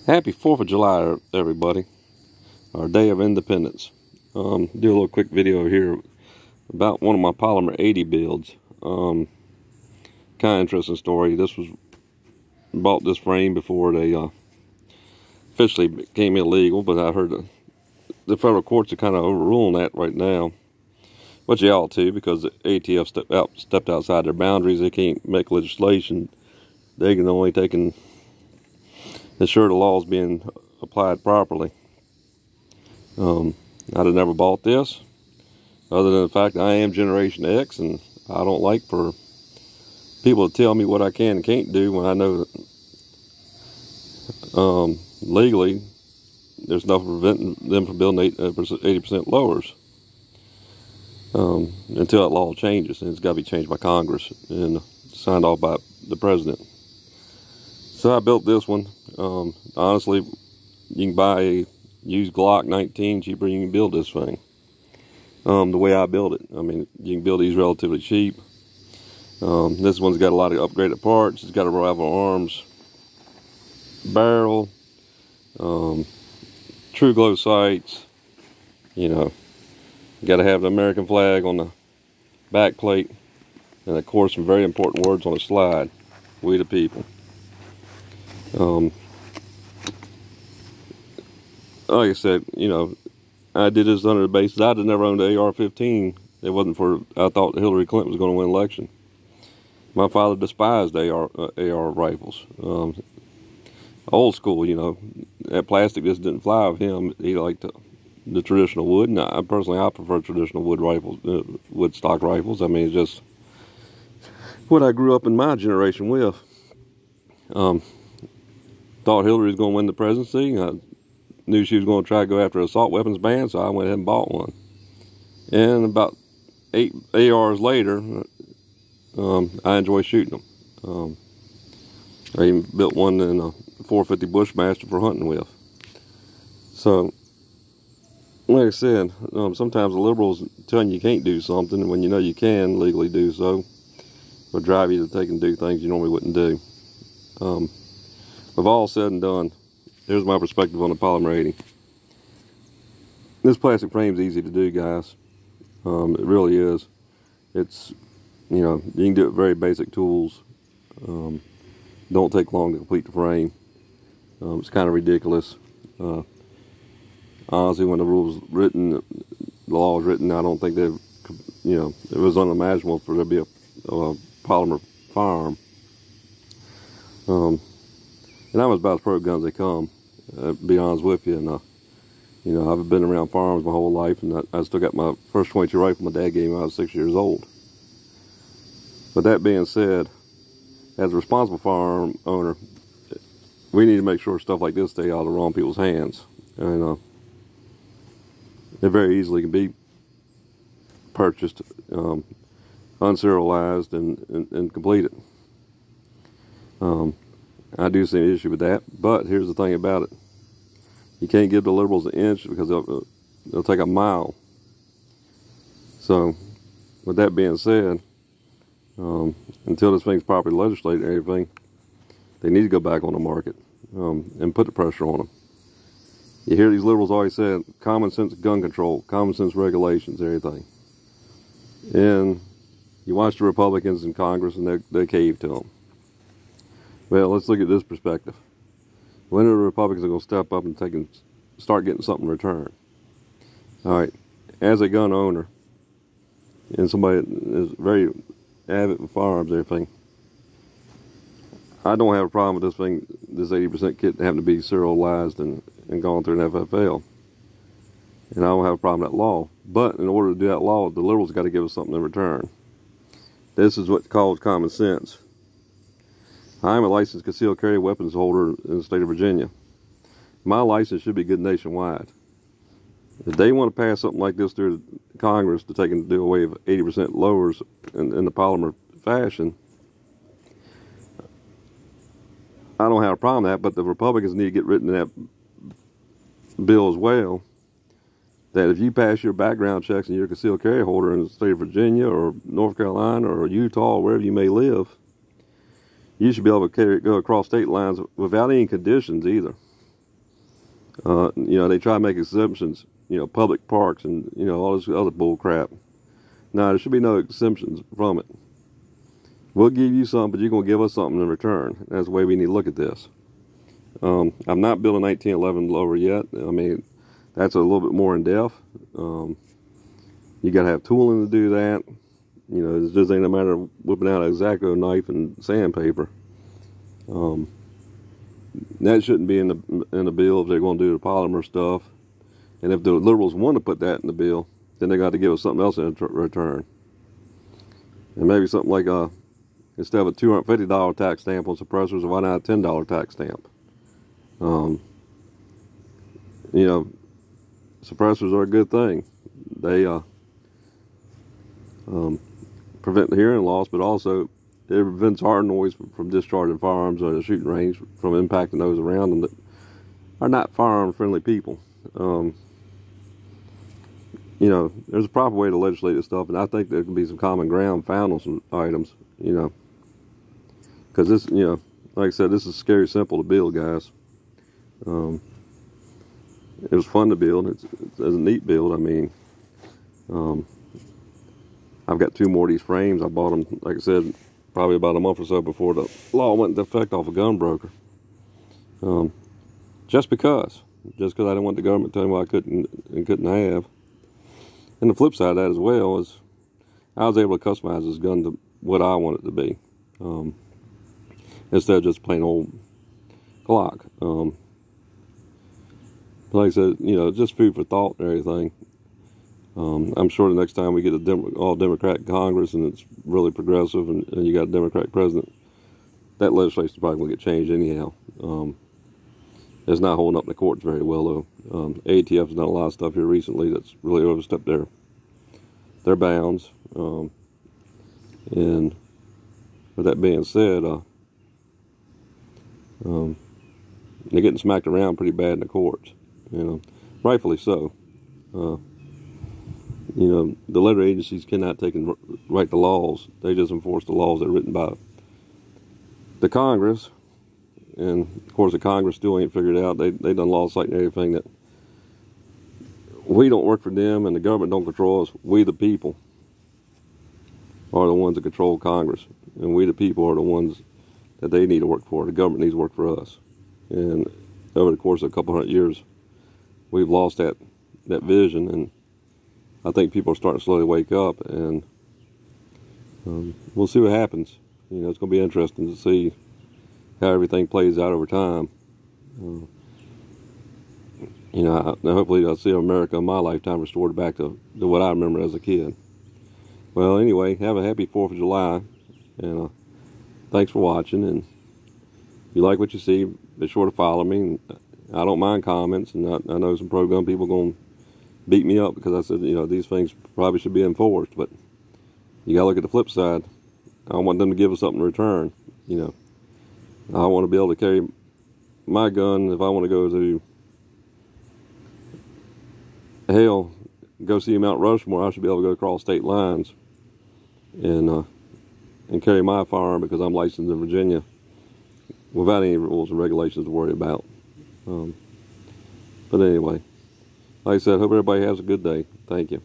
Happy 4th of July, everybody. Our Day of Independence. Do a little quick video here about one of my Polymer 80 builds. Kind of interesting story. This was bought this frame before they officially became illegal, but I heard the federal courts are kind of overruling that right now. Which they ought to, because the ATF stepped outside their boundaries. They can't make legislation. They can only take and ensure the law is being applied properly. I'd have never bought this, other than the fact that I am Generation X, and I don't like for people to tell me what I can and can't do when I know that legally there's nothing preventing them from building 80% lowers until that law changes, and it's got to be changed by Congress and signed off by the president. So I built this one. Honestly, you can buy a used Glock 19 cheaper than you can build this thing. The way I build it, I mean, you can build these relatively cheap. This one's got a lot of upgraded parts. It's got a rival arms barrel, true glow sights. You know, you got to have the American flag on the back plate, and of course some very important words on the slide: "We the people." Like I said, you know, I did this under the basis I'd have never owned an AR-15. It wasn't for, I thought Hillary Clinton was going to win the election. My father despised AR rifles. Old school, you know, that plastic just didn't fly with him. He liked the traditional wood, and I prefer traditional wood rifles, wood stock rifles. I mean, it's just what I grew up in my generation with. Thought Hillary was going to win the presidency. I knew she was going to try to go after assault weapons ban, so I went ahead and bought one. And about 8 ARs later, I enjoy shooting them. I even built one in a 450 Bushmaster for hunting with. So, like I said, sometimes the liberals telling you can't do something, and when you know you can legally do so, will drive you to take and do things you normally wouldn't do. With all said and done, here's my perspective on the Polymer 80. This plastic frame is easy to do, guys. It really is. It's, you know, you can do it with very basic tools. Don't take long to complete the frame. It's kind of ridiculous. Honestly, when the rules written, the law was written, I don't think they, you know, it was unimaginable for there to be a polymer firearm. And I'm about as pro guns they come, to be honest with you. And you know, I've been around firearms my whole life, and I still got my first .22 rifle my dad gave me when I was 6 years old. But that being said, as a responsible firearm owner, we need to make sure stuff like this stay out of the wrong people's hands. And it very easily can be purchased, unserialized, and completed. I do see an issue with that, but here's the thing about it. You can't give the liberals an inch, because they'll take a mile. So, with that being said, until this thing's properly legislated and everything, they need to go back on the market and put the pressure on them. You hear these liberals always say common sense gun control, common sense regulations, everything. And you watch the Republicans in Congress, and they cave to them. Well, let's look at this perspective. When are the Republicans going to step up and start getting something in return? All right, as a gun owner and somebody that is very avid with firearms and everything, I don't have a problem with this thing, this 80% kit having to be serialized and gone through an FFL. And I don't have a problem with that law. But in order to do that law, the liberals got to give us something in return. This is what's called common sense. I'm a licensed concealed carry weapons holder in the state of Virginia. My license should be good nationwide. If they want to pass something like this through Congress to take and do away with 80% lowers in the polymer fashion, I don't have a problem with that, but the Republicans need to get written in that bill as well, that if you pass your background checks and you're a concealed carry holder in the state of Virginia or North Carolina or Utah or wherever you may live, you should be able to go across state lines without any conditions either. You know, they try to make exemptions, you know, public parks and, you know, all this other bull crap. No, there should be no exemptions from it. We'll give you something, but you're going to give us something in return. That's the way we need to look at this. I'm not building 1911 lower yet. I mean, that's a little bit more in depth. You got to have tooling to do that. You know, it just ain't a matter of whipping out an X-Acto knife and sandpaper. That shouldn't be in the bill if they're going to do the polymer stuff. And if the liberals want to put that in the bill, then they got to give us something else in return. And maybe something like instead of a $250 tax stamp on suppressors, why not a $10 tax stamp? You know, suppressors are a good thing. They prevent the hearing loss, but also it prevents our noise from discharging firearms at a shooting range from impacting those around them that are not firearm-friendly people. You know, there's a proper way to legislate this stuff, and I think there can be some common ground found on some items, you know. Because this, you know, like I said, this is scary simple to build, guys. It was fun to build. It's a neat build. I mean, I've got 2 more of these frames. I bought them, like I said, probably about a month or so before the law went into effect off a gun broker. Just because I didn't want the government telling me what I couldn't and couldn't have. And the flip side of that as well is I was able to customize this gun to what I want it to be, instead of just plain old Glock. Like I said, you know, just food for thought and everything. I'm sure the next time we get a all-Democrat Congress and it's really progressive and you got a Democratic president, that legislation is probably going to get changed anyhow. It's not holding up in the courts very well, though. ATF has done a lot of stuff here recently that's really overstepped their bounds. And with that being said, they're getting smacked around pretty bad in the courts. You know, rightfully so. You know, the letter agencies cannot take and write the laws. They just enforce the laws that are written by the Congress. And, of course, the Congress still ain't figured out. They done laws citing everything that we don't work for them and the government don't control us. We, the people, are the ones that control Congress. And we, the people, are the ones that they need to work for. The government needs to work for us. And over the course of a couple hundred years, we've lost that vision. And I think people are starting to slowly wake up. And we'll see what happens. You know, it's going to be interesting to see how everything plays out over time. You know, hopefully I'll see America in my lifetime restored back to what I remember as a kid. Well, anyway, have a happy 4th of July, and thanks for watching. And if you like what you see, be sure to follow me. And I don't mind comments, and I know some pro-gun people going to beat me up because I said, you know, these things probably should be enforced, but you got to look at the flip side. I want them to give us something in return, you know. I want to be able to carry my gun if I want to go to hell, go see Mount Rushmore. I should be able to go across state lines and carry my firearm because I'm licensed in Virginia without any rules and regulations to worry about. But anyway, like I said, hope everybody has a good day. Thank you.